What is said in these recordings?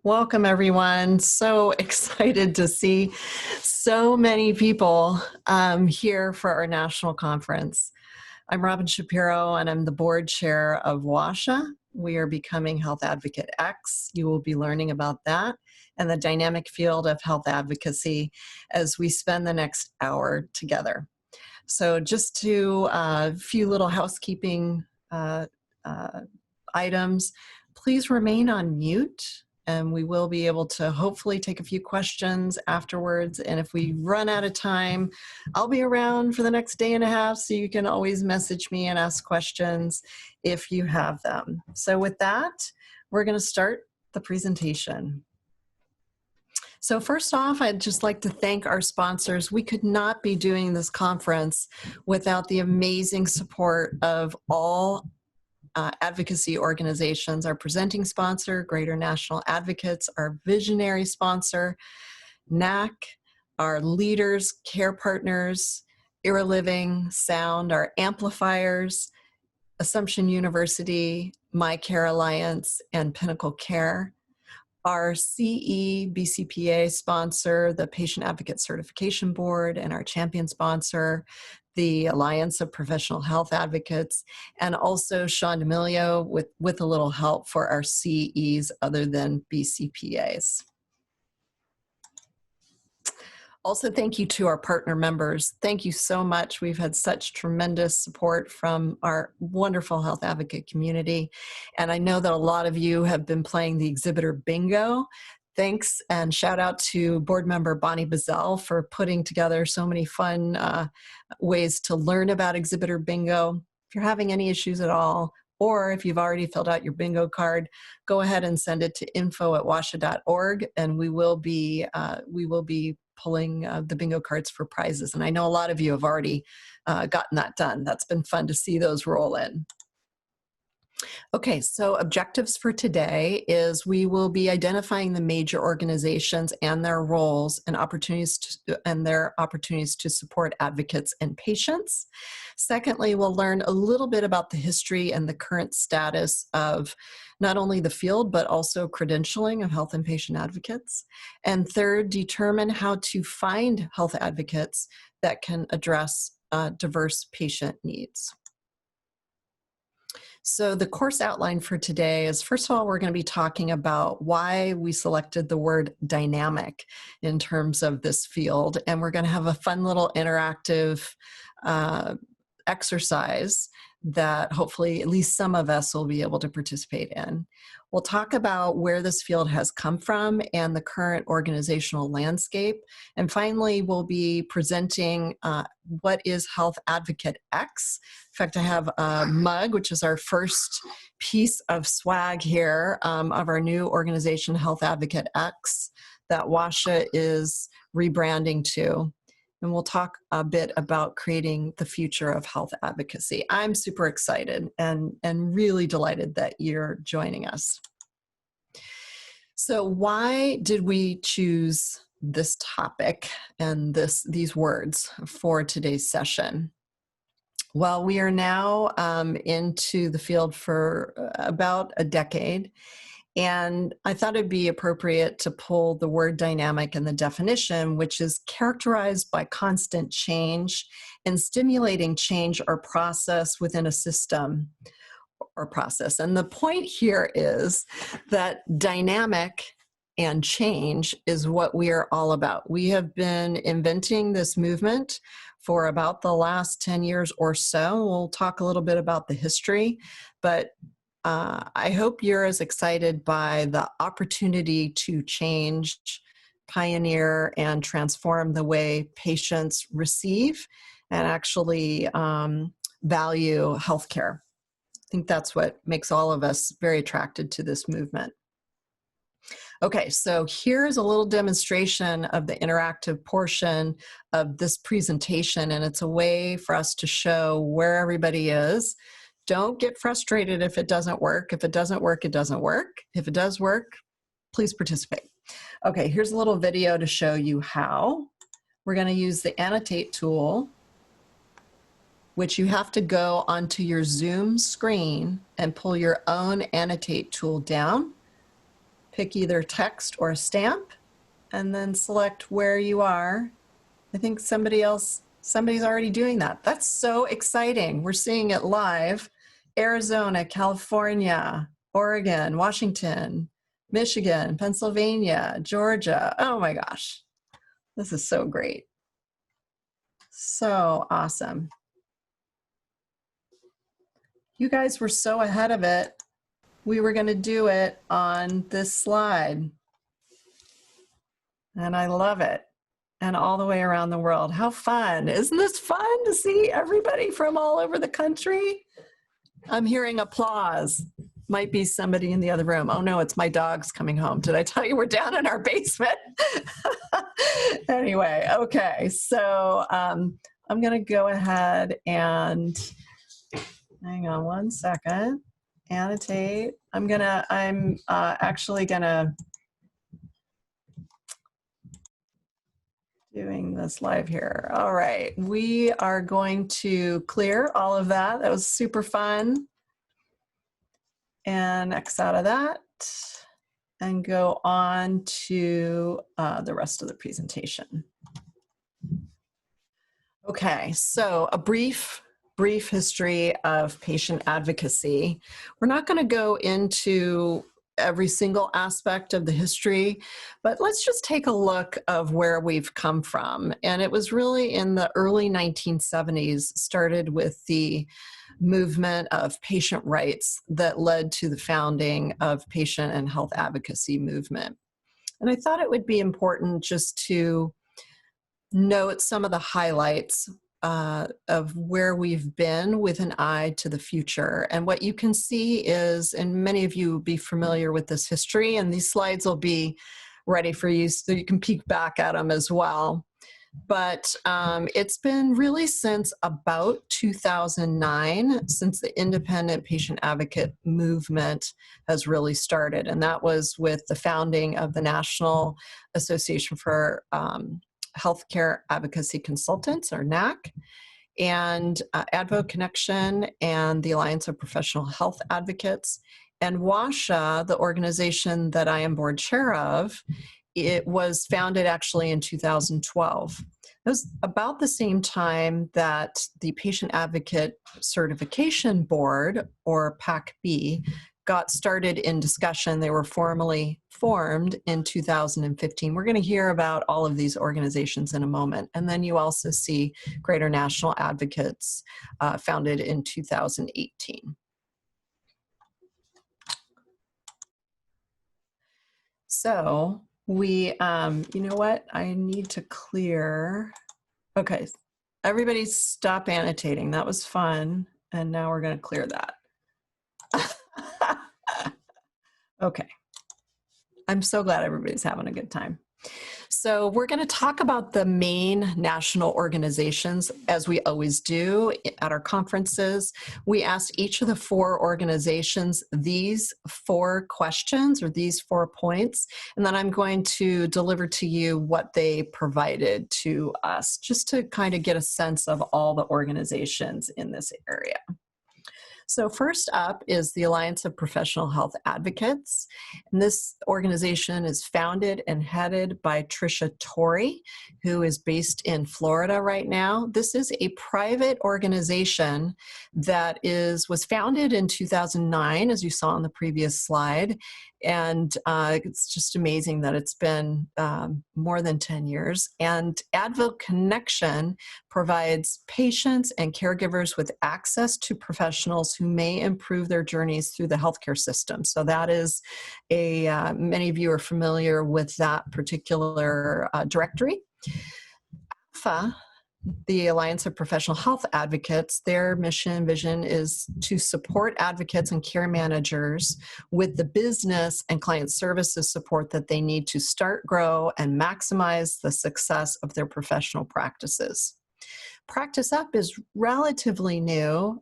Welcome, everyone. So excited to see so many people here for our national conference. I'm Robin Shapiro, and I'm the board chair of WASHA. We are becoming Health Advocate X. You will be learning about that and the dynamic field of health advocacy as we spend the next hour together. So just to a few little housekeeping items, please remain on mute. And we will be able to hopefully take a few questions afterwards. And if we run out of time, I'll be around for the next day and a half, so you can always message me and ask questions if you have them. So with that, we're going to start the presentation. So first off, I'd just like to thank our sponsors. We could not be doing this conference without the amazing support of all advocacy organizations. Our presenting sponsor, Greater National Advocates, our visionary sponsor, NAC, our leaders, care partners, Era Living, Sound, our amplifiers, Assumption University, MyCare Alliance, and Pinnacle Care. Our CE BCPA sponsor, the Patient Advocate Certification Board, and our champion sponsor, the Alliance of Professional Health Advocates, and also Sean D'Amelio with a little help for our CEs other than BCPAs. Also, thank you to our partner members. Thank you so much. We've had such tremendous support from our wonderful health advocate community. And I know that a lot of you have been playing the exhibitor bingo. Thanks and shout out to board member Bonnie Bazell for putting together so many fun ways to learn about exhibitor bingo. If you're having any issues at all, or if you've already filled out your bingo card, go ahead and send it to info@washa.org, and we will be pulling the bingo cards for prizes. And I know a lot of you have already gotten that done. That's been fun to see those roll in. Okay, so objectives for today is we will be identifying the major organizations and their roles and their opportunities to support advocates and patients. Secondly, we'll learn a little bit about the history and the current status of not only the field, but also credentialing of health and patient advocates. And third, determine how to find health advocates that can address diverse patient needs. So the course outline for today is, first of all, we're going to be talking about why we selected the word dynamic in terms of this field. And we're going to have a fun little interactive exercise that hopefully at least some of us will be able to participate in. We'll talk about where this field has come from and the current organizational landscape. And finally, we'll be presenting what is Health Advocate X. In fact, I have a mug, which is our first piece of swag here of our new organization, Health Advocate X, that WASHA is rebranding to. And we'll talk a bit about creating the future of health advocacy. I'm super excited and really delighted that you're joining us. So why did we choose this topic and these words for today's session? Well, we are now into the field for about a decade. And I thought it'd be appropriate to pull the word dynamic and the definition, which is characterized by constant change and stimulating change or process within a system or process. And the point here is that dynamic and change is what we are all about. We have been inventing this movement for about the last 10 years or so. We'll talk a little bit about the history, but I hope you're as excited by the opportunity to change, pioneer, and transform the way patients receive and actually value healthcare. I think that's what makes all of us very attracted to this movement. Okay, so here's a little demonstration of the interactive portion of this presentation, and it's a way for us to show where everybody is. Don't get frustrated if it doesn't work. If it doesn't work, it doesn't work. If it does work, please participate. Okay, here's a little video to show you how. We're going to use the annotate tool, which you have to go onto your Zoom screen and pull your own annotate tool down. pick either text or stamp, and then select where you are. I think somebody's already doing that. That's so exciting. We're seeing it live. Arizona, California, Oregon, Washington, Michigan, Pennsylvania, Georgia. Oh my gosh, this is so great. So awesome. You guys were so ahead of it. We were going to do it on this slide. And I love it. And all the way around the world. How fun. Isn't this fun to see everybody from all over the country? I'm hearing applause. Might be somebody in the other room. Oh no, it's my dogs coming home. Did I tell you we're down in our basement? Anyway, okay. So I'm going to go ahead and hang on one second. Annotate. I'm actually gonna doing this live here. All right, we are going to clear all of that. That was super fun. And X out of that and go on to the rest of the presentation. Okay, so a brief history of patient advocacy. We're not going to go into every single aspect of the history, but let's just take a look of where we've come from. And it was really in the early 1970s, started with the movement of patient rights that led to the founding of patient and health advocacy movement. And I thought it would be important just to note some of the highlights of where we've been with an eye to the future. And what you can see is, and many of you will be familiar with this history, and these slides will be ready for you so you can peek back at them as well. But it's been really since about 2009, since the independent patient advocate movement has really started. And that was with the founding of the National Association for Healthcare Advocacy Consultants, or NAC, and Advo Connection and the Alliance of Professional Health Advocates. And WASHA, the organization that I am board chair of, it was founded actually in 2012. It was about the same time that the Patient Advocate Certification Board, or PAC-B, got started in discussion. They were formally formed in 2015. We're going to hear about all of these organizations in a moment. And then you also see Greater National Advocates, founded in 2018. So we, you know what? I need to clear. Okay, everybody stop annotating. That was fun. And now we're going to clear that. Okay. I'm so glad everybody's having a good time. So we're going to talk about the main national organizations, as we always do at our conferences. We asked each of the 4 organizations these 4 questions, or these 4 points, and then I'm going to deliver to you what they provided to us, just to kind of get a sense of all the organizations in this area. So first up is the Alliance of Professional Health Advocates. And this organization is founded and headed by Tricia Torrey, who is based in Florida right now. This is a private organization that was founded in 2009, as you saw on the previous slide. And it's just amazing that it's been more than 10 years. And Advo Connection provides patients and caregivers with access to professionals who may improve their journeys through the healthcare system. So that is many of you are familiar with that particular directory. APHA, the Alliance of Professional Health Advocates, their mission vision is to support advocates and care managers with the business and client services support that they need to start, grow, and maximize the success of their professional practices. Practice Up is relatively new.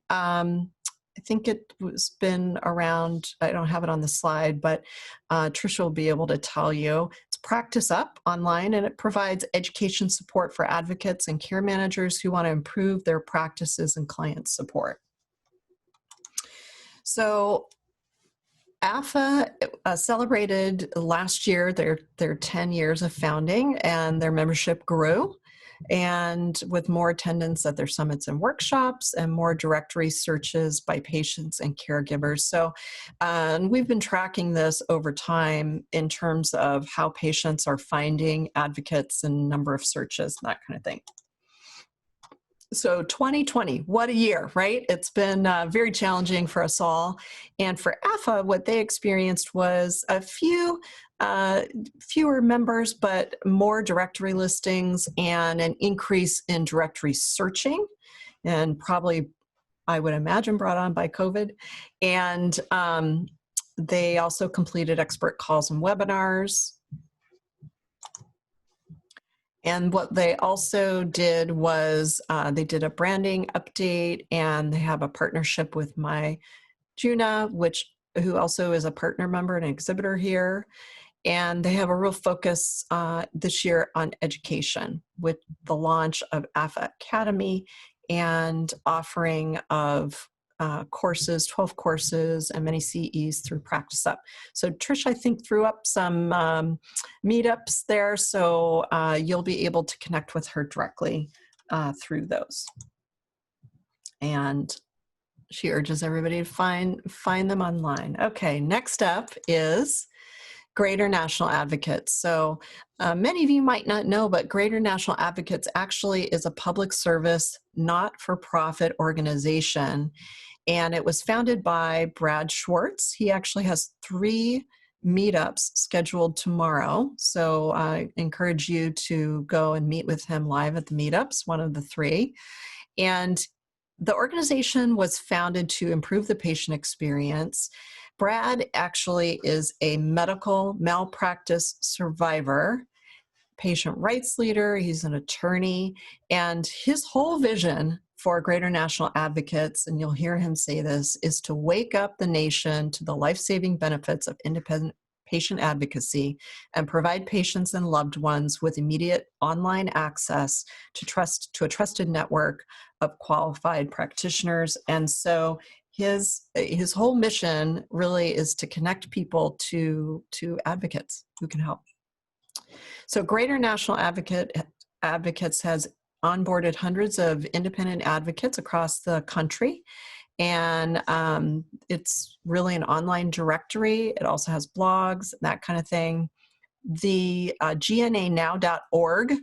I think it was been around, I don't have it on the slide, but Tricia will be able to tell you. It's Practice Up online, and it provides education support for advocates and care managers who want to improve their practices and client support. So AFA celebrated last year their 10 years of founding, and their membership grew, and with more attendance at their summits and workshops and more directory searches by patients and caregivers. So and we've been tracking this over time in terms of how patients are finding advocates and number of searches and that kind of thing. So 2020, what a year, right? It's been very challenging for us all. And for AFA, what they experienced was a few fewer members, but more directory listings and an increase in directory searching, and probably, I would imagine, brought on by COVID. And they also completed expert calls and webinars. And what they also did was they did a branding update, and they have a partnership with MyJuna, who also is a partner member and an exhibitor here. And they have a real focus this year on education with the launch of AFA Academy and offering of courses, 12 courses, and many CEs through Practice Up. So Trish, I think, threw up some meetups there, so you'll be able to connect with her directly through those. And she urges everybody to find them online. Okay, next up is Greater National Advocates. So many of you might not know, but Greater National Advocates actually is a public service, not-for-profit organization. And it was founded by Brad Schwartz. He actually has 3 meetups scheduled tomorrow. So I encourage you to go and meet with him live at the meetups, one of the 3. And the organization was founded to improve the patient experience. Brad actually is a medical malpractice survivor, patient rights leader, he's an attorney, and his whole vision for Greater National Advocates, and you'll hear him say this, is to wake up the nation to the life-saving benefits of independent patient advocacy and provide patients and loved ones with immediate online access to a trusted network of qualified practitioners. And so his whole mission really is to connect people to advocates who can help. So Greater National Advocates has onboarded hundreds of independent advocates across the country, and it's really an online directory. It also has blogs, that kind of thing. The gnanow.org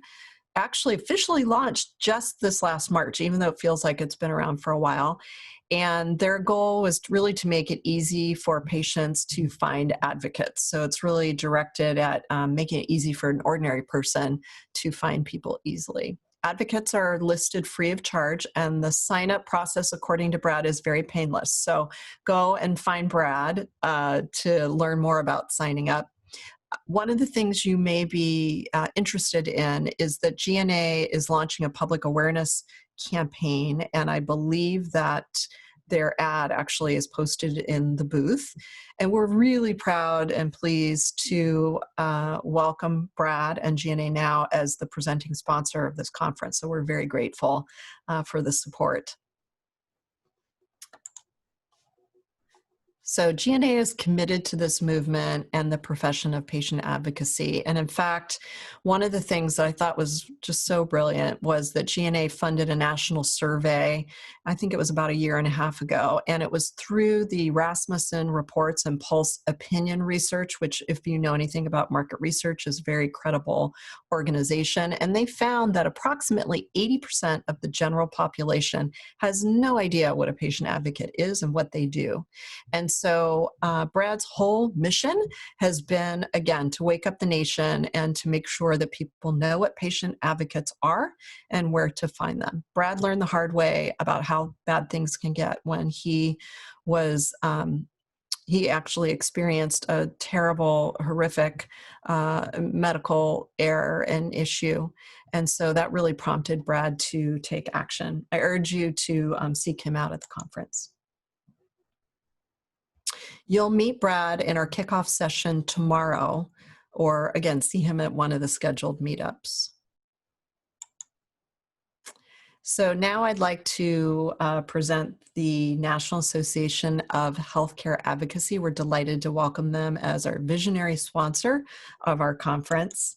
actually officially launched just this last March, even though it feels like it's been around for a while. And their goal was really to make it easy for patients to find advocates. So it's really directed at making it easy for an ordinary person to find people easily. Advocates are listed free of charge, and the sign-up process, according to Brad, is very painless. So go and find Brad to learn more about signing up. One of the things you may be interested in is that GNA is launching a public awareness campaign, and I believe that their ad actually is posted in the booth. And we're really proud and pleased to welcome Brad and GNA Now as the presenting sponsor of this conference. So we're very grateful for the support. So GNA is committed to this movement and the profession of patient advocacy. And in fact, one of the things that I thought was just so brilliant was that GNA funded a national survey, I think it was about 1.5 years ago, and it was through the Rasmussen Reports and Pulse Opinion Research, which, if you know anything about market research, is a very credible organization. And they found that approximately 80% of the general population has no idea what a patient advocate is and what they do. And so Brad's whole mission has been, again, to wake up the nation and to make sure that people know what patient advocates are and where to find them. Brad learned the hard way about how bad things can get when he was, he actually experienced a terrible, horrific medical error and issue. And so that really prompted Brad to take action. I urge you to seek him out at the conference. You'll meet Brad in our kickoff session tomorrow, or again, see him at one of the scheduled meetups. So now I'd like to present the National Association of Healthcare Advocacy. We're delighted to welcome them as our visionary sponsor of our conference.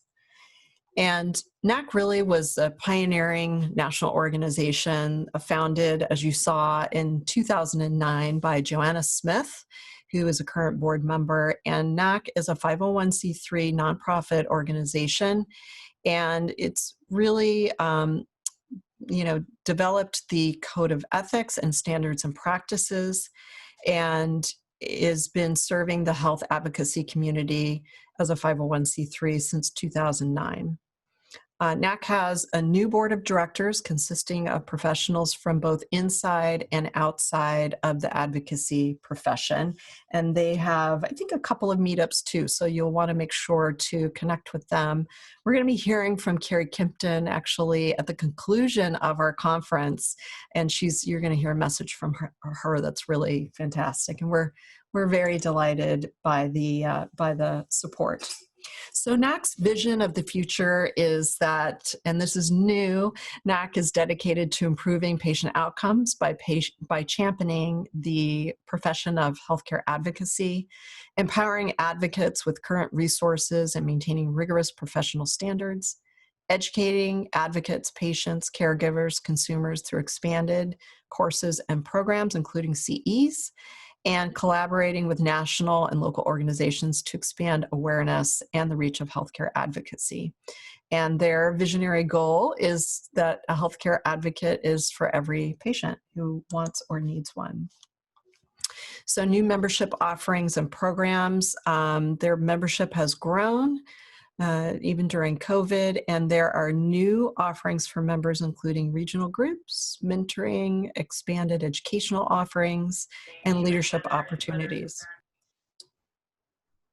And NAC really was a pioneering national organization founded, as you saw, in 2009 by Joanna Smith, who is a current board member. And NAC is a 501c3 nonprofit organization. And it's really developed the code of ethics and standards and practices, and has been serving the health advocacy community as a 501c3 since 2009. NAC has a new board of directors consisting of professionals from both inside and outside of the advocacy profession. And they have, I think, a couple of meetups too, so you'll want to make sure to connect with them. We're going to be hearing from Carrie Kimpton actually at the conclusion of our conference, and you're going to hear a message from her that's really fantastic. And we're very delighted by the support. So NAC's vision of the future is that, and this is new, NAC is dedicated to improving patient outcomes by championing the profession of healthcare advocacy, empowering advocates with current resources and maintaining rigorous professional standards, educating advocates, patients, caregivers, consumers through expanded courses and programs, including CEs, and collaborating with national and local organizations to expand awareness and the reach of healthcare advocacy. And their visionary goal is that a healthcare advocate is for every patient who wants or needs one. So new membership offerings and programs, their membership has grown even during COVID, and there are new offerings for members, including regional groups, mentoring, expanded educational offerings, and leadership opportunities.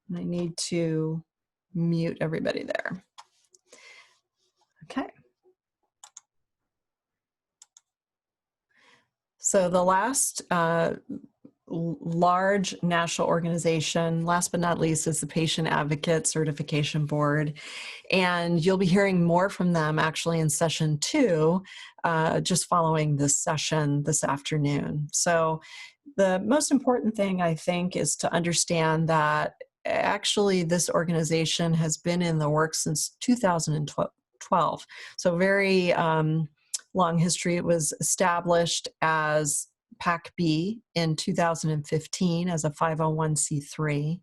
And I need to mute everybody there. Okay. So the last large national organization, last but not least, is the Patient Advocate Certification Board. And you'll be hearing more from them actually in session 2, just following this session this afternoon. So the most important thing, I think, is to understand that actually this organization has been in the works since 2012. So very long history. It was established as PAC-B in 2015 as a 501c3.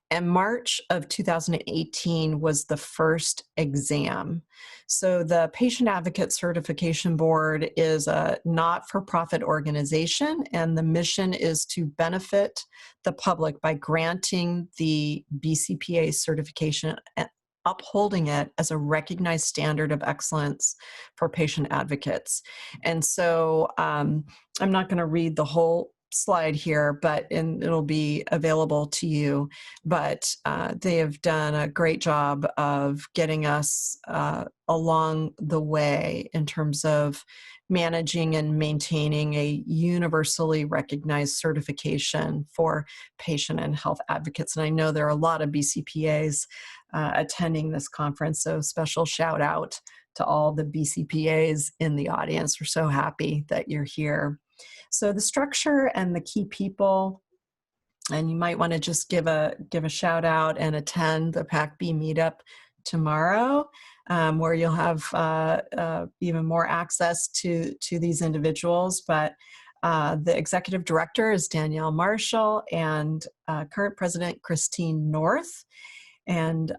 And March of 2018 was the first exam. So the Patient Advocate Certification Board is a not-for-profit organization, and the mission is to benefit the public by granting the BCPA certification and upholding it as a recognized standard of excellence for patient advocates. And so I'm not going to read the whole slide here, but it'll be available to you. But they have done a great job of getting us along the way in terms of managing and maintaining a universally recognized certification for patient and health advocates. And I know there are a lot of BCPAs attending this conference, so special shout out to all the BCPAs in the audience. We're so happy that you're here. So the structure and the key people, and you might want to just give a shout out and attend the PAC-B meetup tomorrow, where you'll have even more access to these individuals. But the executive director is Danielle Marshall, and current president Christine North. And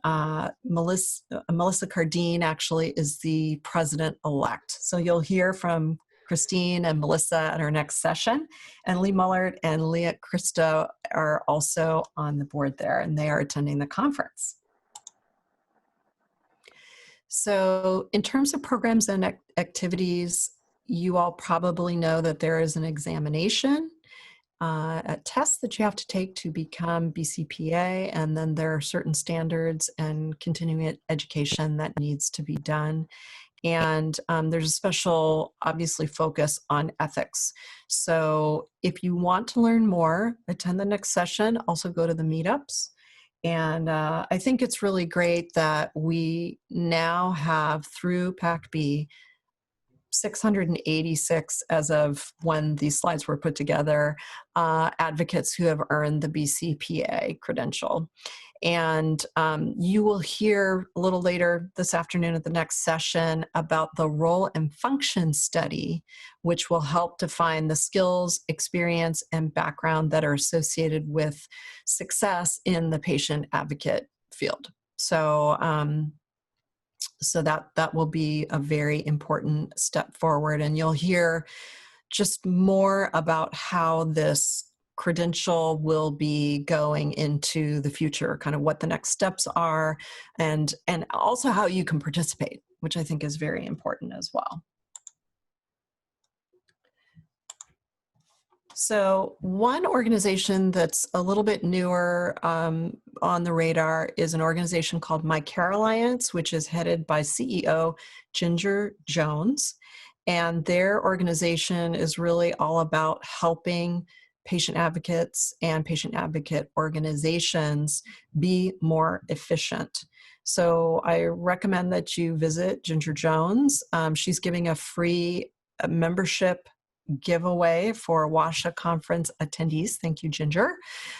Melissa Cardine actually is the president-elect. So you'll hear from Christine and Melissa at our next session. And Lee Mullard and Leah Christo are also on the board there, and they are attending the conference. So in terms of programs and activities, you all probably know that there is an examination, a test that you have to take to become BCPA, and then there are certain standards and continuing education that needs to be done. And there's a special, obviously, focus on ethics. So if you want to learn more, attend the next session, also go to the meetups. And I think it's really great that we now have, through PAC-B, 686 as of when these slides were put together, advocates who have earned the BCPA credential. And you will hear a little later this afternoon at the next session about the role and function study, which will help define the skills, experience, and background that are associated with success in the patient advocate field. So, that will be a very important step forward, and you'll hear just more about how this credential will be going into the future, kind of what the next steps are, and also how you can participate, which I think is very important as well. So one organization that's a little bit newer on the radar is an organization called MyCare Alliance, which is headed by CEO Ginger Jones. And their organization is really all about helping patient advocates and patient advocate organizations be more efficient. So I recommend that you visit Ginger Jones. She's giving a free membership giveaway for WASHA conference attendees. Thank you, Ginger,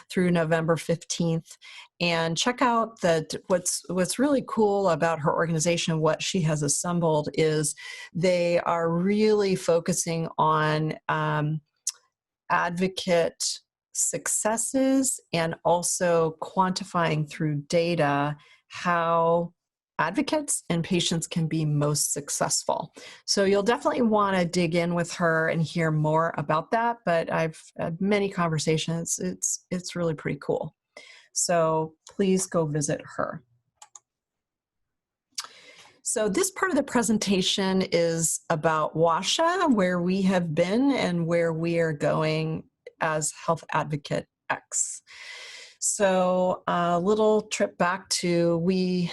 through November 15th. And check out that what's really cool about her organization, what she has assembled, is they are really focusing on advocate successes and also quantifying through data how advocates and patients can be most successful. So you'll definitely want to dig in with her and hear more about that, but I've had many conversations. It's really pretty cool. So please go visit her. So this part of the presentation is about WASHA, where we have been and where we are going as Health Advocate X. So a little trip back to we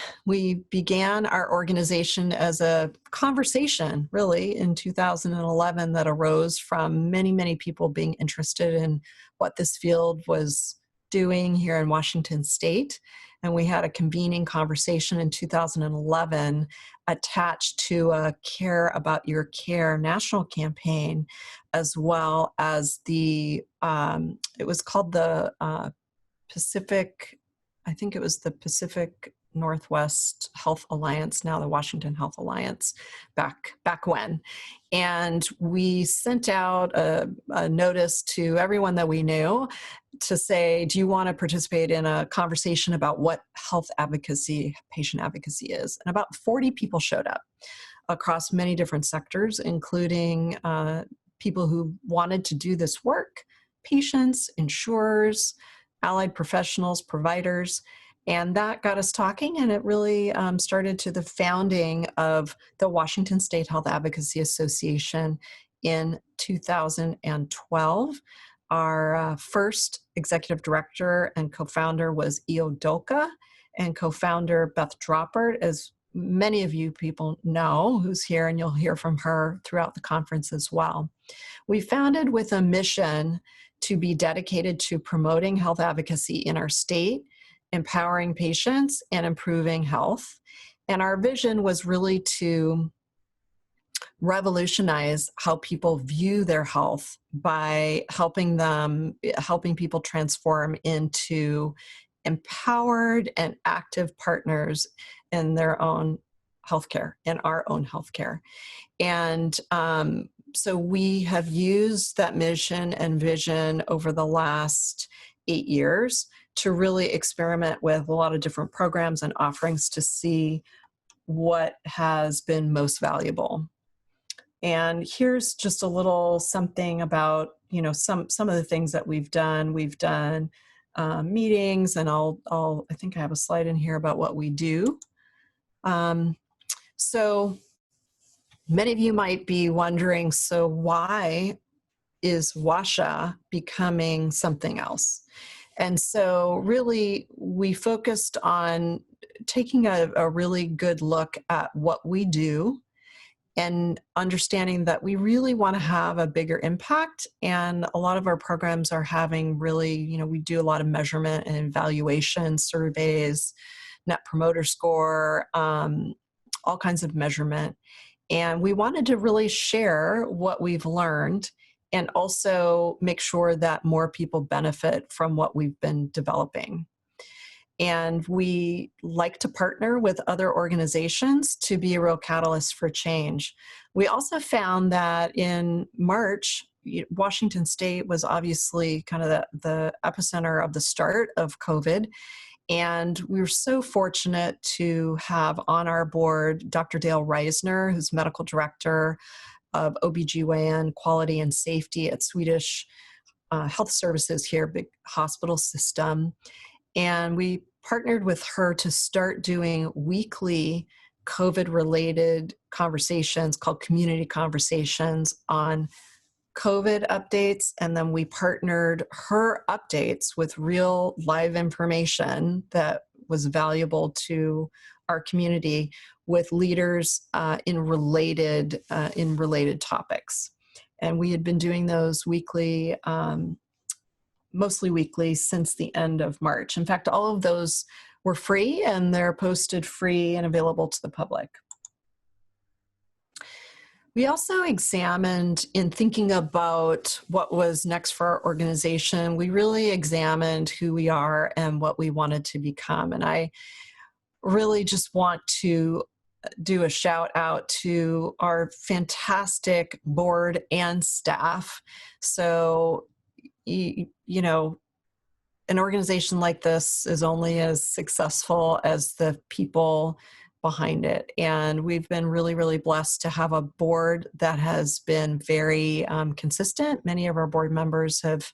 began our organization as a conversation, really, in 2011 that arose from many people being interested in what this field was doing here in Washington State. And we had a convening conversation in 2011 attached to a Care About Your Care national campaign, as well as the, it was called the Pacific, I think it was the Pacific Northwest Health Alliance, now the Washington Health Alliance, back when. And we sent out a notice to everyone that we knew to say, do you want to participate in a conversation about what health advocacy, patient advocacy is? And about 40 people showed up across many different sectors, including people who wanted to do this work, patients, insurers, allied professionals, providers, and that got us talking, and it really started to the founding of the Washington State Health Advocacy Association in 2012. Our first executive director and co-founder was Io Dolka, and co-founder Beth Droppert, as many of you people know, who's here, and you'll hear from her throughout the conference as well. We founded with a mission to be dedicated to promoting health advocacy in our state, empowering patients, and improving health. And our vision was really to revolutionize how people view their health by helping people transform into empowered and active partners in their own healthcare, in our own healthcare. And so we have used that mission and vision over the last 8 years to really experiment with a lot of different programs and offerings to see what has been most valuable. And here's just a little something about, some of the things that we've done. We've done meetings, and I think I have a slide in here about what we do. So many of you might be wondering, so why is WASHA becoming something else? And so really, we focused on taking a really good look at what we do and understanding that we really want to have a bigger impact. And a lot of our programs are having really, we do a lot of measurement and evaluation surveys, net promoter score, all kinds of measurement. And we wanted to really share what we've learned and also make sure that more people benefit from what we've been developing. And we like to partner with other organizations to be a real catalyst for change. We also found that in March, Washington State was obviously kind of the epicenter of the start of COVID. And we were so fortunate to have on our board Dr. Dale Reisner, who's medical director of OBGYN quality and safety at Swedish Health Services here, big hospital system. And we partnered with her to start doing weekly COVID-related conversations called community conversations on COVID updates. And then we partnered her updates with real live information that was valuable to our community with leaders in related topics. And we had been doing those weekly, mostly weekly, since the end of March. In fact, all of those were free, and they're posted free and available to the public. We also examined, in thinking about what was next for our organization, we really examined who we are and what we wanted to become. And I really just want to do a shout out to our fantastic board and staff. So, you know, an organization like this is only as successful as the people behind it. And we've been really, really blessed to have a board that has been very consistent. Many of our board members have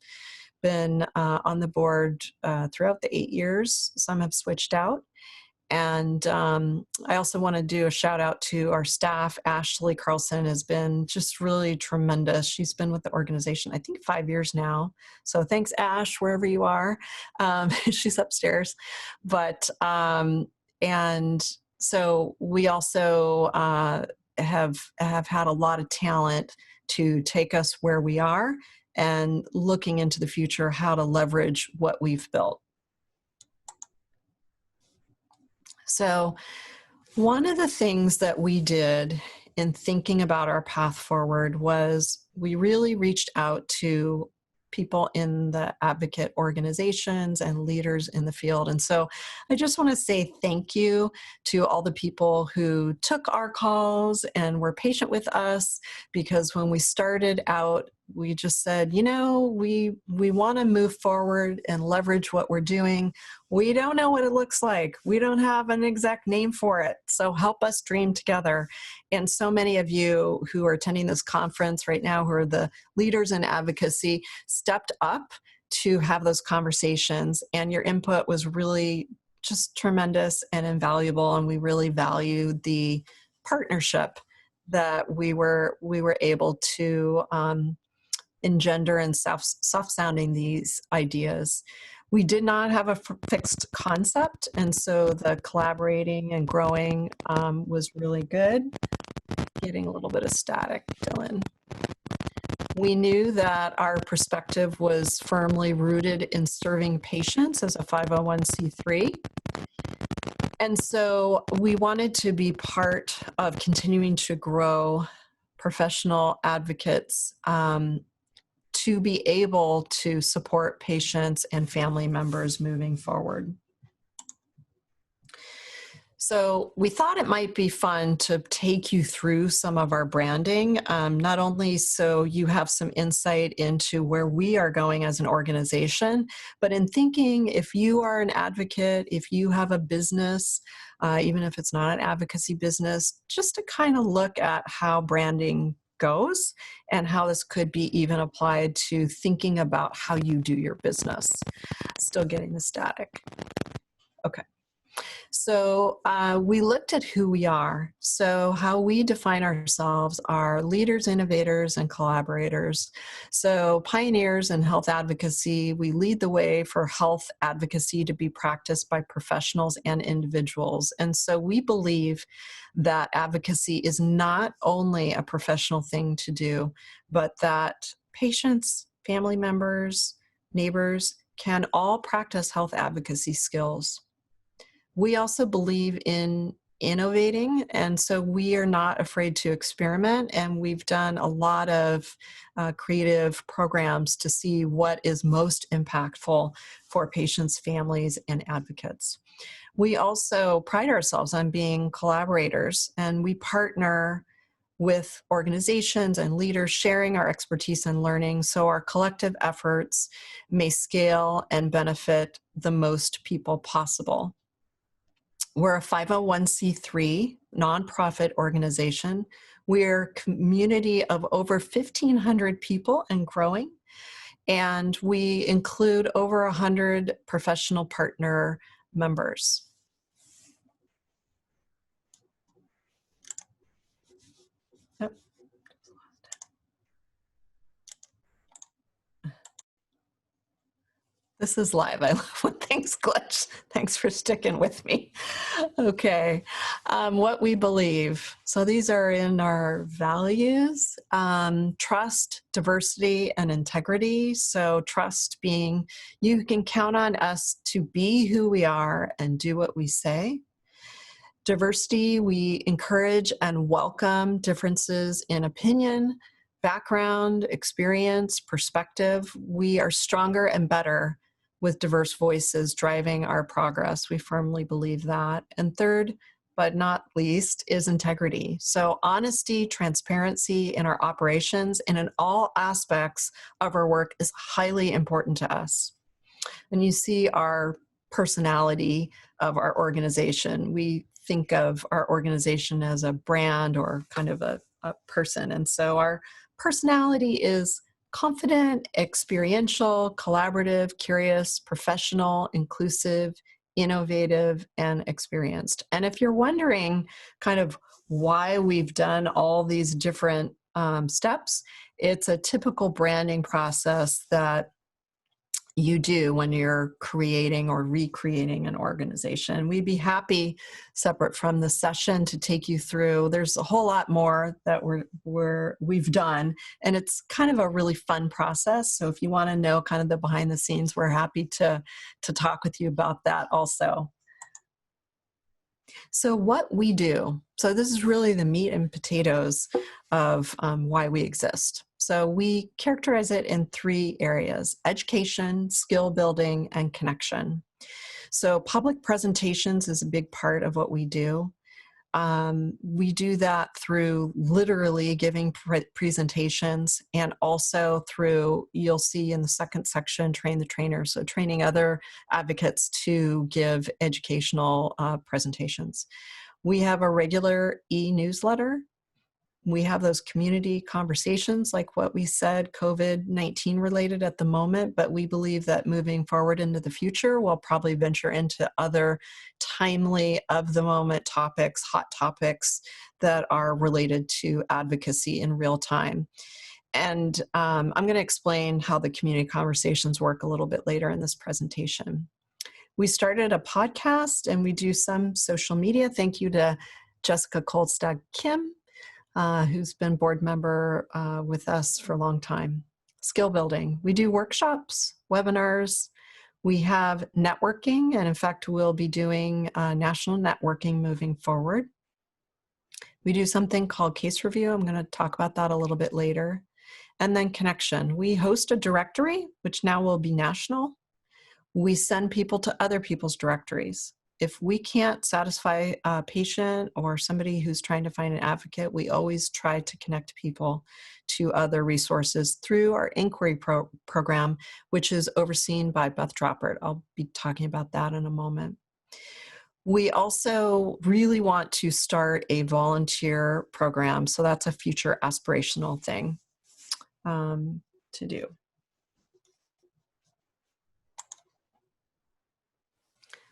been on the board throughout the 8 years. Some have switched out. And I also want to do a shout out to our staff. Ashley Carlson has been just really tremendous. She's been with the organization, I think, 5 years now. So thanks, Ash, wherever you are. She's upstairs. But, and so we also have had a lot of talent to take us where we are and looking into the future, how to leverage what we've built. So one of the things that we did in thinking about our path forward was we really reached out to people in the advocate organizations and leaders in the field. And so I just want to say thank you to all the people who took our calls and were patient with us, because when we started out, we just said, you know, we want to move forward and leverage what we're doing. We don't know what it looks like. We don't have an exact name for it. So help us dream together. And so many of you who are attending this conference right now, who are the leaders in advocacy, stepped up to have those conversations. And your input was really just tremendous and invaluable. And we really valued the partnership that we were able to engender and soft sounding these ideas. We did not have a fixed concept, and so the collaborating and growing was really good. Getting a little bit of static, Dylan. We knew that our perspective was firmly rooted in serving patients as a 501c3. And so we wanted to be part of continuing to grow professional advocates to be able to support patients and family members moving forward. So we thought it might be fun to take you through some of our branding, not only so you have some insight into where we are going as an organization, but in thinking, if you are an advocate, if you have a business, even if it's not an advocacy business, just to kind of look at how branding goes and how this could be even applied to thinking about how you do your business. Still getting the static. Okay. So we looked at who we are. So how we define ourselves are leaders, innovators, and collaborators. So pioneers in health advocacy, we lead the way for health advocacy to be practiced by professionals and individuals. And so we believe that advocacy is not only a professional thing to do, but that patients, family members, neighbors can all practice health advocacy skills. We also believe in innovating, and so we are not afraid to experiment, and we've done a lot of creative programs to see what is most impactful for patients, families, and advocates. We also pride ourselves on being collaborators, and we partner with organizations and leaders sharing our expertise and learning so our collective efforts may scale and benefit the most people possible. We're a 501c3 nonprofit organization. We're a community of over 1,500 people and growing, and we include over 100 professional partner members. Yep. This is live. I love when things glitch. Thanks for sticking with me. Okay. What we believe. So these are in our values: trust, diversity, and integrity. So trust being you can count on us to be who we are and do what we say. Diversity, we encourage and welcome differences in opinion, background, experience, perspective. We are stronger and better with diverse voices driving our progress. We firmly believe that. And third, but not least, is integrity. So honesty, transparency in our operations and in all aspects of our work is highly important to us. And you see our personality of our organization. We think of our organization as a brand or kind of a person. And so our personality is confident, experiential, collaborative, curious, professional, inclusive, innovative, and experienced. And if you're wondering kind of why we've done all these different steps, it's a typical branding process that you do when you're creating or recreating an organization. We'd be happy, separate from the session, to take you through. There's a whole lot more that we've done, and it's kind of a really fun process. So if you want to know kind of the behind the scenes, we're happy to talk with you about that also. So what we do, so this is really the meat and potatoes of why we exist. So we characterize it in three areas: education, skill building, and connection. So public presentations is a big part of what we do. We do that through literally giving presentations, and also through, you'll see in the second section, train the trainer. So training other advocates to give educational presentations. We have a regular e-newsletter. We have those community conversations, like what we said, COVID-19 related at the moment, but we believe that moving forward into the future, we'll probably venture into other timely, of the moment topics, hot topics that are related to advocacy in real time. And I'm going to explain how the community conversations work a little bit later in this presentation. We started a podcast and we do some social media. Thank you to Jessica Koldstad Kim, who's been board member with us for a long time. Skill building. We do workshops, webinars. We have networking, and in fact, we'll be doing national networking moving forward. We do something called case review. I'm going to talk about that a little bit later. And then connection. We host a directory, which now will be national. We send people to other people's directories. If we can't satisfy a patient or somebody who's trying to find an advocate, we always try to connect people to other resources through our inquiry program, which is overseen by Beth Droppert. I'll be talking about that in a moment. We also really want to start a volunteer program, so that's a future aspirational thing to do.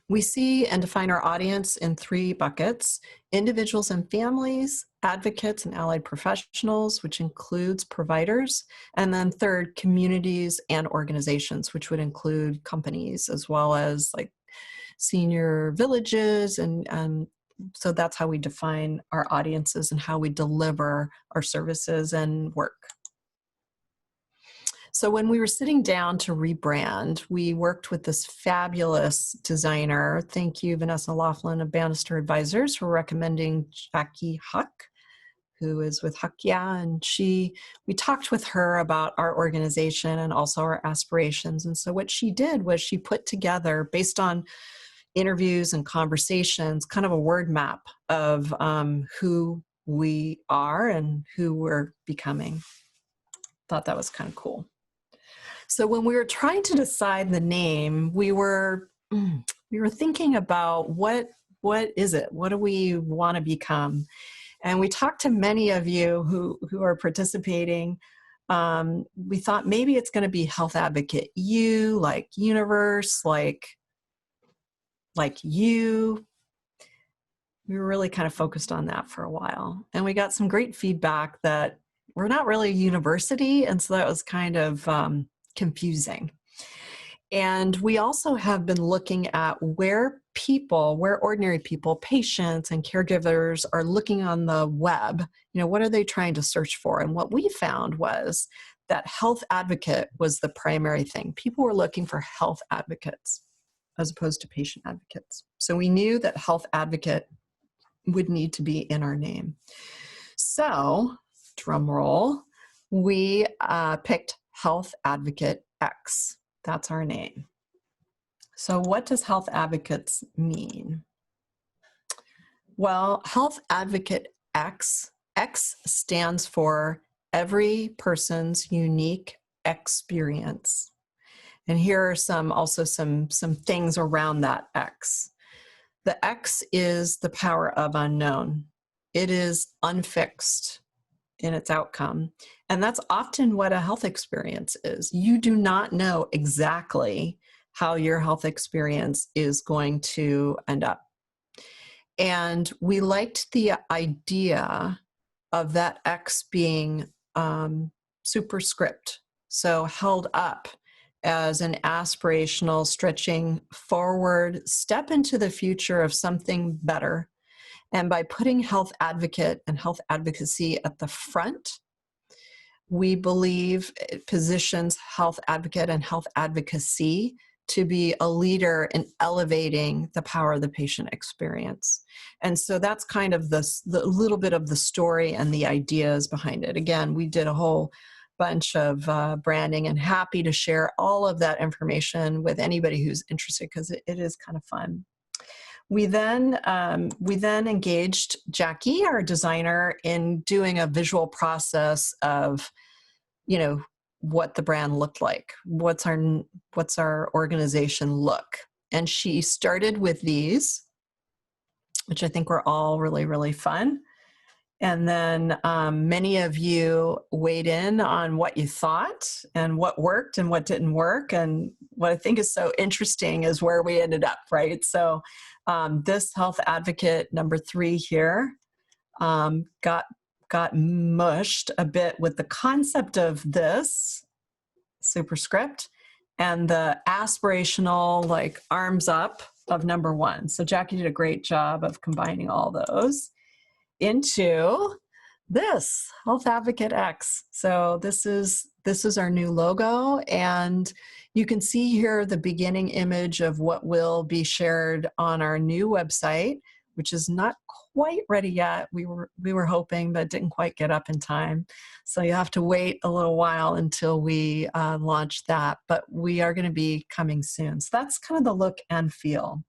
We see and define our audience in three buckets: individuals and families, advocates and allied professionals, which includes providers, and then third, communities and organizations, which would include companies as well as like senior villages. And so that's how we define our audiences and how we deliver our services and work. So when we were sitting down to rebrand, we worked with this fabulous designer. Thank you, Vanessa Laughlin of Bannister Advisors, for recommending Jackie Huck, who is with Huck Yeah. And we talked with her about our organization and also our aspirations. And so what she did was she put together, based on interviews and conversations, kind of a word map of who we are and who we're becoming. Thought that was kind of cool. So when we were trying to decide the name, we were thinking about what is it? What do we want to become? And we talked to many of you who are participating. We thought maybe it's going to be Health Advocate U, like universe, like you. We were really kind of focused on that for a while. And we got some great feedback that we're not really a university. And so that was kind of confusing. And we also have been looking at where ordinary people, patients and caregivers are looking on the web. What are they trying to search for? And what we found was that health advocate was the primary thing. People were looking for health advocates as opposed to patient advocates. So we knew that health advocate would need to be in our name. So, drum roll, we picked Health Advocate X. That's our name. So what does Health Advocates mean? Well, Health Advocate X stands for every person's unique experience. And here are some things around that X. The X is the power of unknown. It is unfixed in its outcome. And that's often what a health experience is. You do not know exactly how your health experience is going to end up. And we liked the idea of that X being superscript, so held up as an aspirational, stretching forward step into the future of something better. And by putting health advocate and health advocacy at the front, we believe it positions health advocate and health advocacy to be a leader in elevating the power of the patient experience. And so that's kind of the little bit of the story and the ideas behind it. Again, we did a whole bunch of branding, and happy to share all of that information with anybody who's interested, because it is kind of fun. We then engaged Jackie, our designer, in doing a visual process of, what the brand looked like. What's our organization look? And she started with these, which I think were all really, really fun. And then many of you weighed in on what you thought and what worked and what didn't work. And what I think is so interesting is where we ended up, right? So this health advocate number 3 here got mushed a bit with the concept of this superscript and the aspirational, like, arms up of number 1. So Jackie did a great job of combining all those into this Health Advocate X. So this is our new logo, and you can see here the beginning image of what will be shared on our new website, which is not quite ready yet. We were hoping, but didn't quite get up in time. So you have to wait a little while until we launch that, but we are going to be coming soon. So that's kind of the look and feel.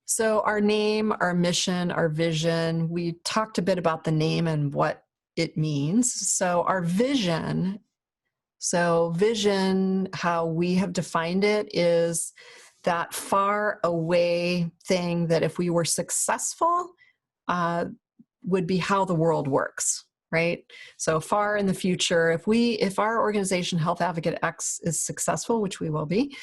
So our name, our mission, our vision, we talked a bit about the name and what it means. So our vision, how we have defined it, is that far away thing that if we were successful, would be how the world works, right? So far in the future, if our organization Health Advocate X is successful, which we will be,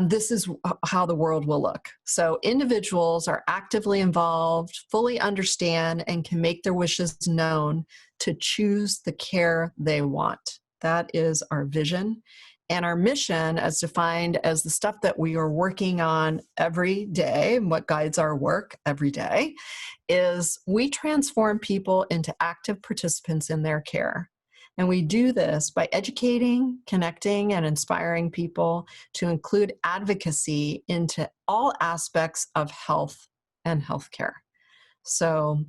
this is how the world will look. So individuals are actively involved, fully understand, and can make their wishes known to choose the care they want. That is our vision. And our mission, as defined as the stuff that we are working on every day, and what guides our work every day, is we transform people into active participants in their care. And we do this by educating, connecting, and inspiring people to include advocacy into all aspects of health and healthcare. So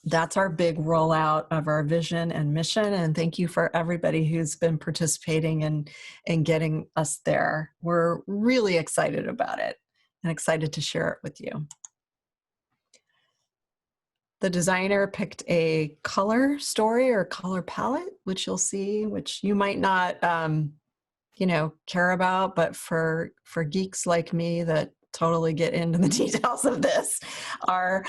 that's our big rollout of our vision and mission. And thank you for everybody who's been participating in getting us there. We're really excited about it and excited to share it with you. The designer picked a color story or color palette, which you'll see, which you might not, care about, but for geeks like me that totally get into the details of this, our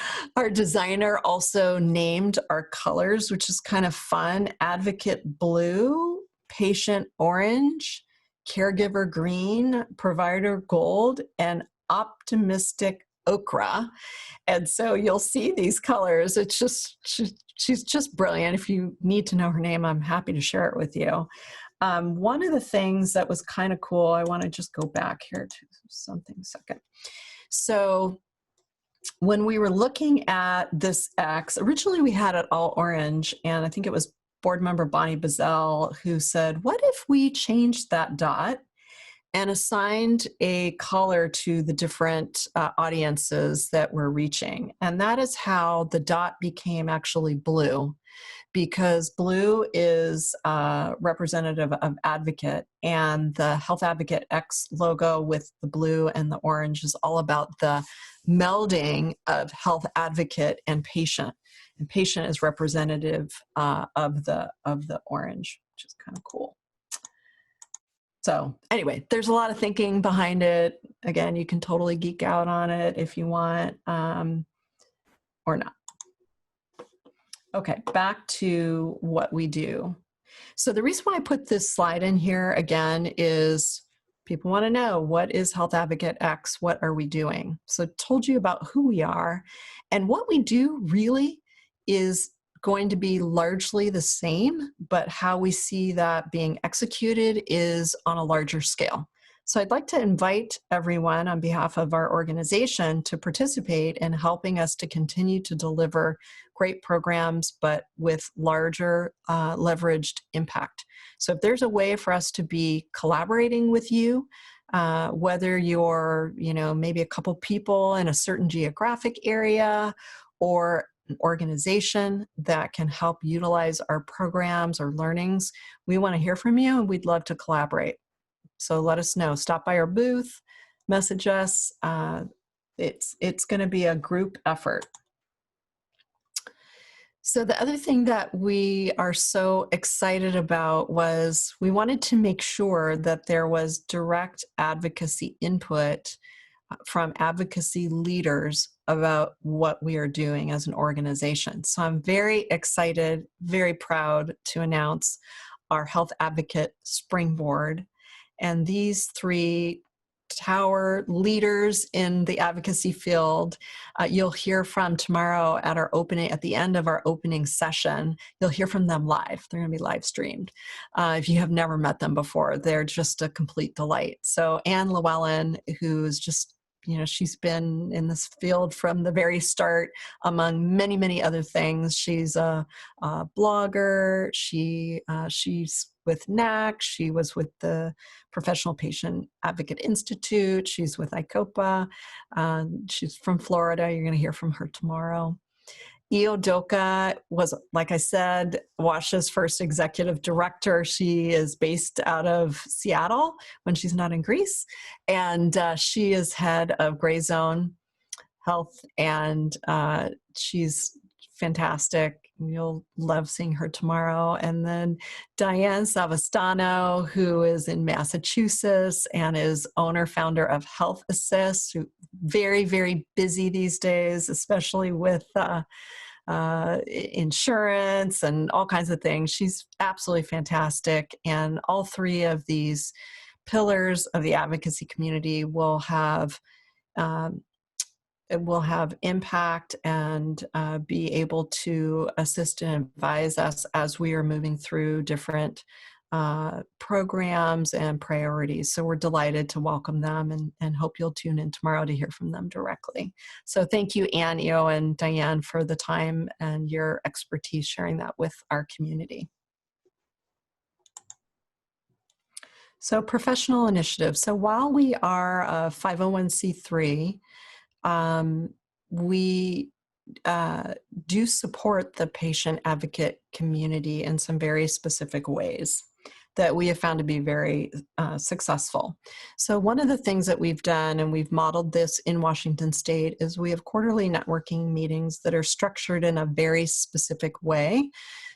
designer also named our colors, which is kind of fun: advocate blue, patient orange, caregiver green, provider gold, and optimistic ochre. And so you'll see these colors. It's just, she's just brilliant. If you need to know her name, I'm happy to share it with you. One of the things that was kind of cool, I want to just go back here to something second. So when we were looking at this X, originally we had it all orange, and I think it was board member Bonnie Bazell who said, what if we changed that dot and assigned a color to the different audiences that we're reaching? And that is how the dot became actually blue, because blue is representative of advocate, and the Health Advocate X logo with the blue and the orange is all about the melding of health advocate and patient. And patient is representative of the orange, which is kind of cool. So anyway, there's a lot of thinking behind it. Again, you can totally geek out on it if you want, or not. Okay, back to what we do. So the reason why I put this slide in here again is people want to know, what is Health Advocate X? What are we doing? So I told you about who we are, and what we do really is going to be largely the same, but how we see that being executed is on a larger scale. So I'd like to invite everyone on behalf of our organization to participate in helping us to continue to deliver great programs, but with larger leveraged impact. So if there's a way for us to be collaborating with you, whether you're, maybe a couple people in a certain geographic area, or an organization that can help utilize our programs or learnings, we want to hear from you, and we'd love to collaborate. So let us know. Stop by our booth, message us. It's going to be a group effort. So the other thing that we are so excited about was we wanted to make sure that there was direct advocacy input from advocacy leaders about what we are doing as an organization. So I'm very excited, very proud to announce our Health Advocate Springboard. And these three tower leaders in the advocacy field, you'll hear from tomorrow at our opening, at the end of our opening session. You'll hear from them live. They're going to be live streamed. If you have never met them before, they're just a complete delight. So Anne Llewellyn, who's just, she's been in this field from the very start, among many, many other things. She's a blogger. She's with NAC. She was with the Professional Patient Advocate Institute. She's with ICOPA. She's from Florida. You're going to hear from her tomorrow. Io Doka was, like I said, WASH's first executive director. She is based out of Seattle when she's not in Greece. And she is head of Gray Zone Health, and she's fantastic. You'll love seeing her tomorrow. And then Diane Savastano, who is in Massachusetts and is owner, founder of Health Assist, who very, very busy these days, especially with insurance and all kinds of things. She's absolutely fantastic. And all three of these pillars of the advocacy community will have impact and be able to assist and advise us as we are moving through different programs and priorities. So we're delighted to welcome them, and hope you'll tune in tomorrow to hear from them directly. So thank you, Anne, Io, and Diane, for the time and your expertise sharing that with our community. So professional initiatives. So while we are a 501c3, um, we uh, do support the patient advocate community in some very specific ways that we have found to be very successful. So one of the things that we've done, and we've modeled this in Washington State, is we have quarterly networking meetings that are structured in a very specific way.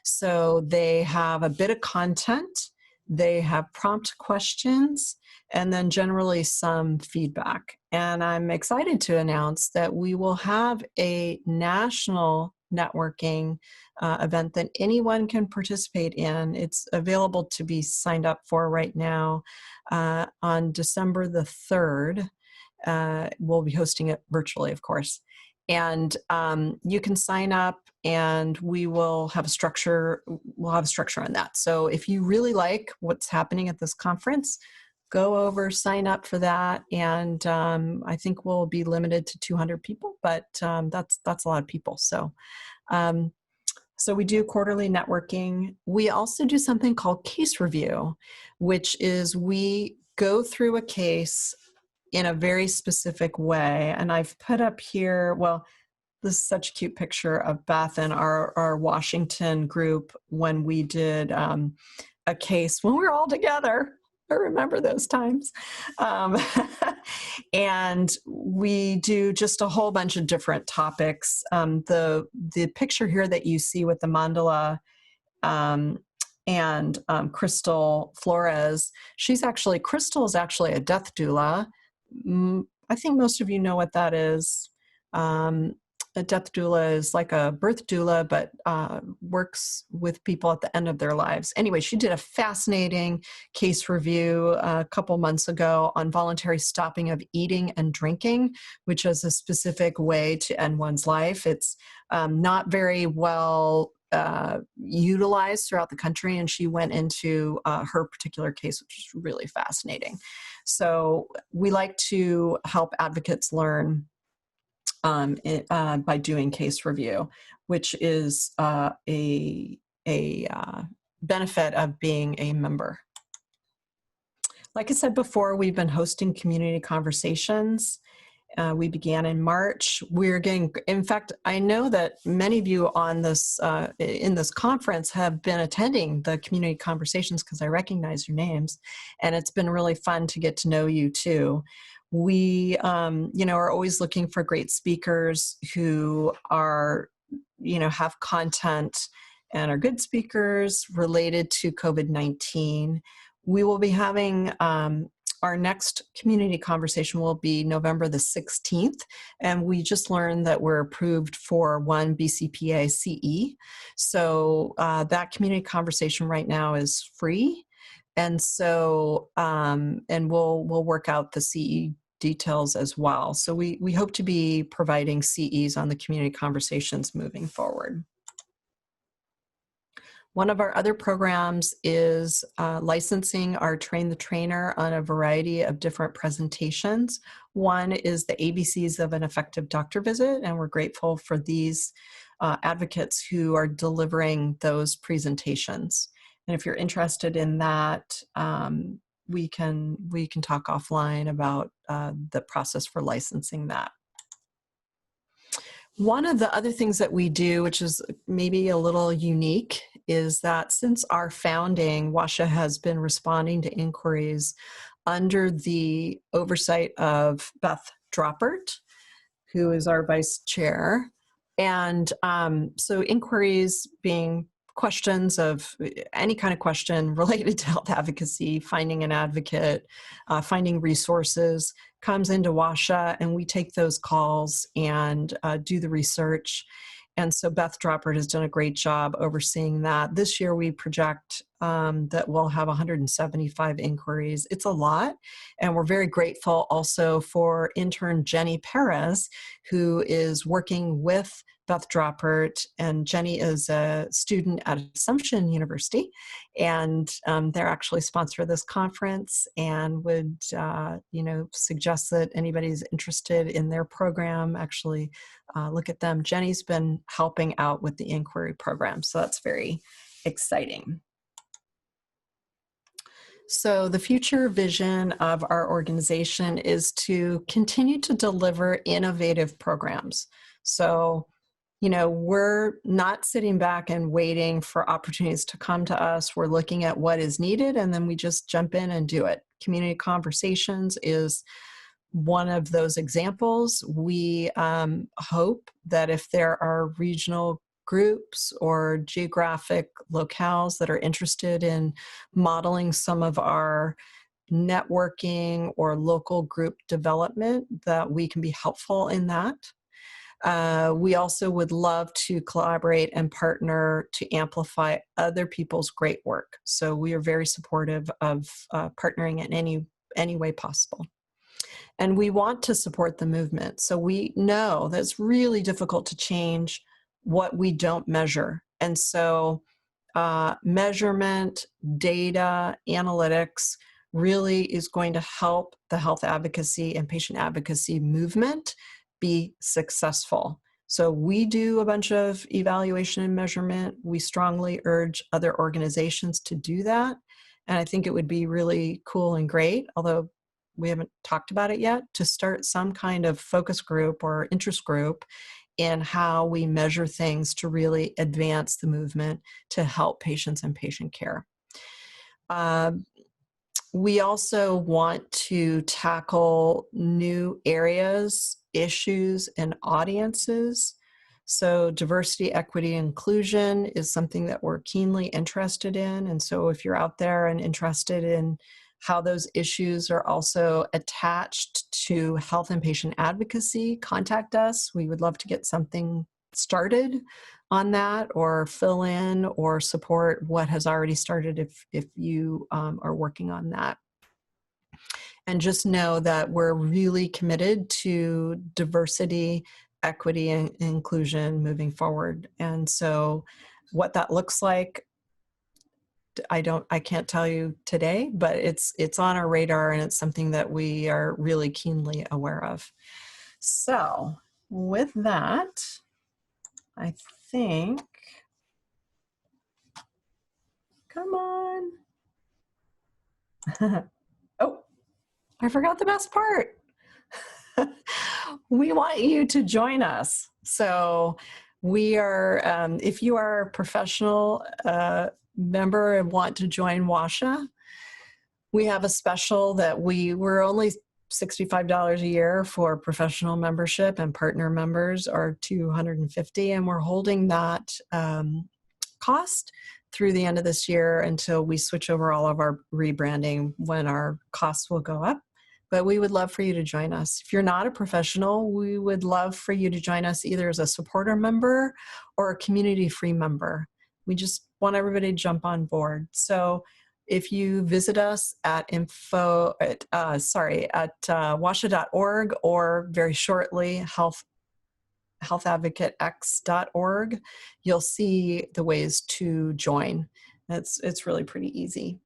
So they have a bit of content, they have prompt questions, and then generally some feedback. And I'm excited to announce that we will have a national networking event that anyone can participate in. It's available to be signed up for right now on December the 3rd. We'll be hosting it virtually, of course. And you can sign up and we will have a structure. We'll have a structure on that. So if you really like what's happening at this conference, go over, sign up for that, and I think we'll be limited to 200 people, but that's a lot of people. Um, so we do quarterly networking. We also do something called case review, which is we go through a case in a very specific way. And I've put up here, well, this is such a cute picture of Beth and our Washington group when we did a case when we were all together. I remember those times. Um, and we do just a whole bunch of different topics. The picture here that you see with the mandala um, and Crystal Flores, Crystal is actually a death doula. I think most of you know what that is. A death doula is like a birth doula, but works with people at the end of their lives. Anyway, she did a fascinating case review a couple months ago on voluntary stopping of eating and drinking, which is a specific way to end one's life. It's not very well utilized throughout the country, and she went into her particular case, which is really fascinating. So we like to help advocates learn by doing case review, which is a benefit of being a member. Like I said before, we've been hosting community conversations. We began in March. In fact, I know that many of you on this in this conference have been attending the community conversations because I recognize your names, and it's been really fun to get to know you too. We, are always looking for great speakers who are, have content and are good speakers related to COVID-19. We will be having our next community conversation will be November the 16th, and we just learned that we're approved for one BCPA CE. So that community conversation right now is free. And so, and we'll work out the CE details as well. So we hope to be providing CEs on the community conversations moving forward. One of our other programs is licensing our Train the Trainer on a variety of different presentations. One is the ABCs of an Effective Doctor Visit, and we're grateful for these advocates who are delivering those presentations. And if you're interested in that, we can talk offline about the process for licensing that. One of the other things that we do, which is maybe a little unique, is that since our founding, WASHA has been responding to inquiries under the oversight of Beth Droppert, who is our vice chair. And so inquiries being questions of any kind of question related to health advocacy, finding an advocate, finding resources, comes into WASHA, and we take those calls and do the research. And so Beth Droppert has done a great job overseeing that. This year we project that we'll have 175 inquiries. It's a lot, and we're very grateful also for intern Jenny Perez, who is working with Beth Droppert, and Jenny is a student at Assumption University, and they're actually sponsor this conference and would suggest that anybody's interested in their program actually look at them. Jenny's been helping out with the inquiry program, so that's very exciting. So the future vision of our organization is to continue to deliver innovative programs. So, we're not sitting back and waiting for opportunities to come to us. We're looking at what is needed and then we just jump in and do it. Community Conversations is one of those examples. We hope that if there are regional groups or geographic locales that are interested in modeling some of our networking or local group development, that we can be helpful in that. We also would love to collaborate and partner to amplify other people's great work. So we are very supportive of partnering in any way possible. And we want to support the movement. So we know that it's really difficult to change what we don't measure. And so measurement, data, analytics really is going to help the health advocacy and patient advocacy movement be successful. So we do a bunch of evaluation and measurement. We strongly urge other organizations to do that. And I think it would be really cool and great, although we haven't talked about it yet, to start some kind of focus group or interest group in how we measure things to really advance the movement to help patients and patient care. We also want to tackle new areas, issues, and audiences. So diversity, equity, inclusion is something that we're keenly interested in. And so if you're out there and interested in how those issues are also attached to health and patient advocacy, contact us. We would love to get something started on that, or fill in or support what has already started if you are working on that. And just know that we're really committed to diversity, equity, and inclusion moving forward. And so what that looks like, I can't tell you today, but it's on our radar and it's something that we are really keenly aware of. So with that, I think, come on. Oh, I forgot the best part. We want you to join us. So we are, if you are a professional member and want to join WASHA, we have a special that we're only $65 a year for professional membership, and partner members are $250, and we're holding that cost through the end of this year until we switch over all of our rebranding, when our costs will go up. But we would love for you to join us. If you're not a professional, we would love for you to join us either as a supporter member or a community free member. We just want everybody to jump on board. So if you visit us at washa.org, or very shortly healthadvocatex.org, you'll see the ways to join. It's really pretty easy.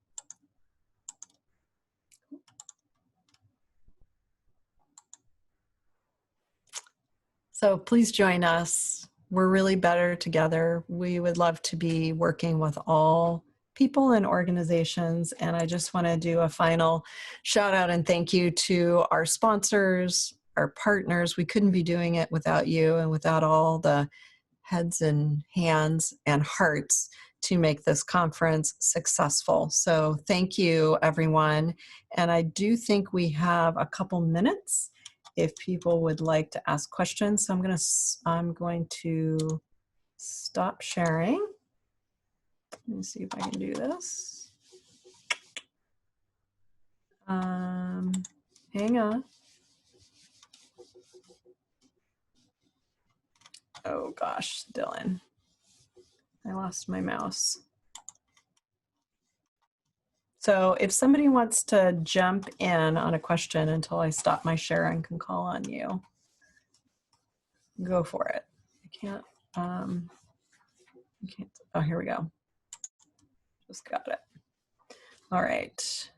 So please join us. We're really better together. We would love to be working with all people and organizations. And I just want to do a final shout out and thank you to our sponsors, our partners. We couldn't be doing it without you and without all the heads and hands and hearts to make this conference successful. So thank you, everyone. And I do think we have a couple minutes if people would like to ask questions. So I'm going to stop sharing. Let me see if I can do this. Hang on. Oh gosh, Dylan, I lost my mouse. So if somebody wants to jump in on a question until I stop my share and can call on you, go for it. I can't, oh, here we go. Just got it. All right.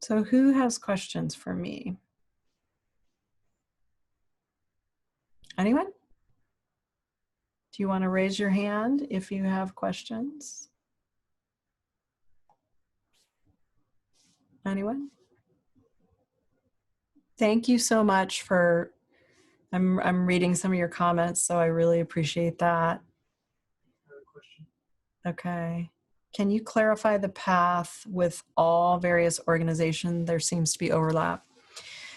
So who has questions for me? Anyone? Do you want to raise your hand if you have questions? Anyone? Thank you so much for, I'm reading some of your comments, so I really appreciate that. Okay. Can you clarify the path with all various organizations? There seems to be overlap.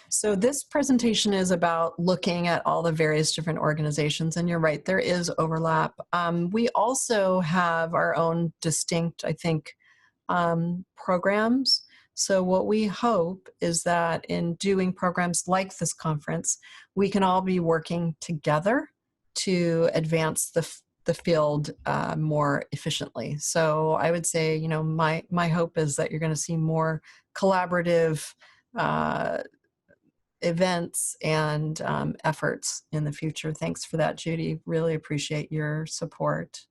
So this presentation is about looking at all the various different organizations, and you're right, there is overlap. We also have our own distinct, I think, programs. So what we hope is that in doing programs like this conference, we can all be working together to advance the field more efficiently. So I would say, you know, my hope is that you're going to see more collaborative events and efforts in the future. Thanks for that, Judy. Really appreciate your support.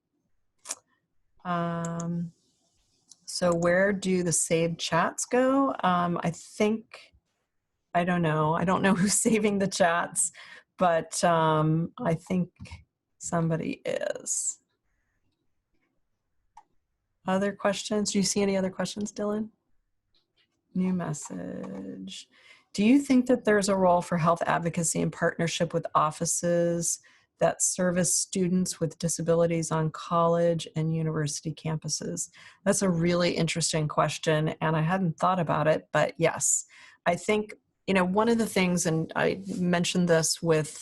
So where do the saved chats go? I think, I don't know. I don't know who's saving the chats, but I think somebody is. Other questions? Do you see any other questions, Dylan? New message. Do you think that there's a role for health advocacy in partnership with offices that service students with disabilities on college and university campuses? That's a really interesting question, and I hadn't thought about it, but yes. I think, you know, one of the things, and I mentioned this with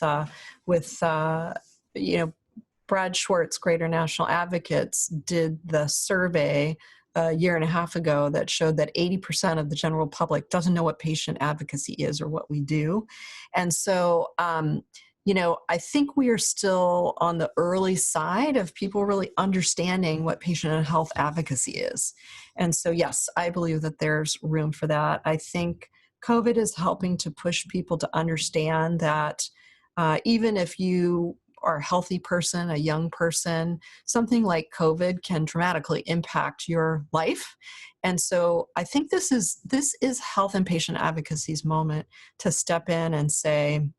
you know, Brad Schwartz, Greater National Advocates, did the survey a year and a half ago that showed that 80% of the general public doesn't know what patient advocacy is or what we do. And so, you know, I think we are still on the early side of people really understanding what patient and health advocacy is. And so, yes, I believe that there's room for that. I think COVID is helping to push people to understand that even if you are a healthy person, a young person, something like COVID can dramatically impact your life. And so I think this is health and patient advocacy's moment to step in and say,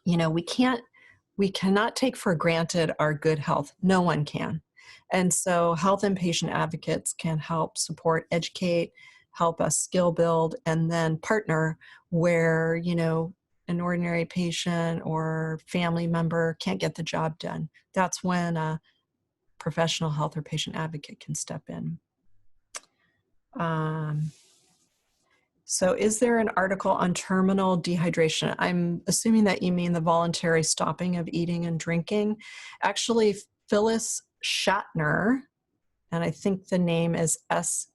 you know, we cannot take for granted our good health. No one can. And so health and patient advocates can help support, educate, help us skill build, and then partner where, you know, an ordinary patient or family member can't get the job done. That's when a professional health or patient advocate can step in. So is there an article on terminal dehydration? I'm assuming that you mean the voluntary stopping of eating and drinking. Actually, Phyllis Shatner, and I think the name is Shatcher.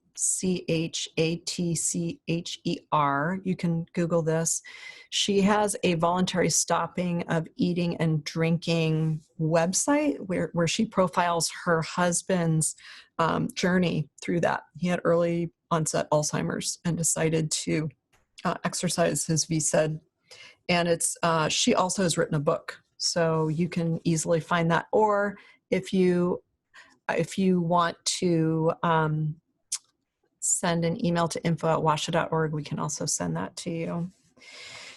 You can Google this. She has a voluntary stopping of eating and drinking website where she profiles her husband's journey through that. He had early onset Alzheimer's and decided to exercise his VSED. And it's she also has written a book, so you can easily find that. Or if you want to send an email to info@washa.org, we can also send that to you.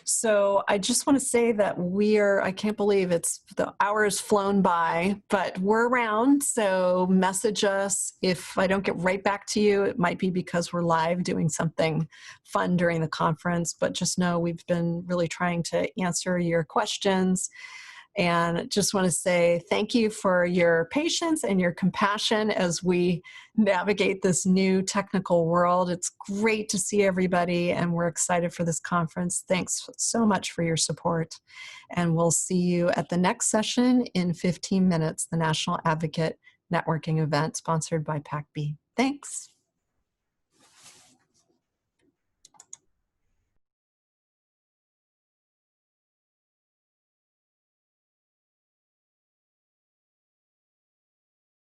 So I just want to say that I can't believe the hour's flown by, but we're around. So message us. If I don't get right back to you, it might be because we're live doing something fun during the conference, but just know we've been really trying to answer your questions. And just want to say thank you for your patience and your compassion as we navigate this new technical world. It's great to see everybody, and we're excited for this conference. Thanks so much for your support. And we'll see you at the next session in 15 minutes, the National Advocate Networking event sponsored by PACB. Thanks.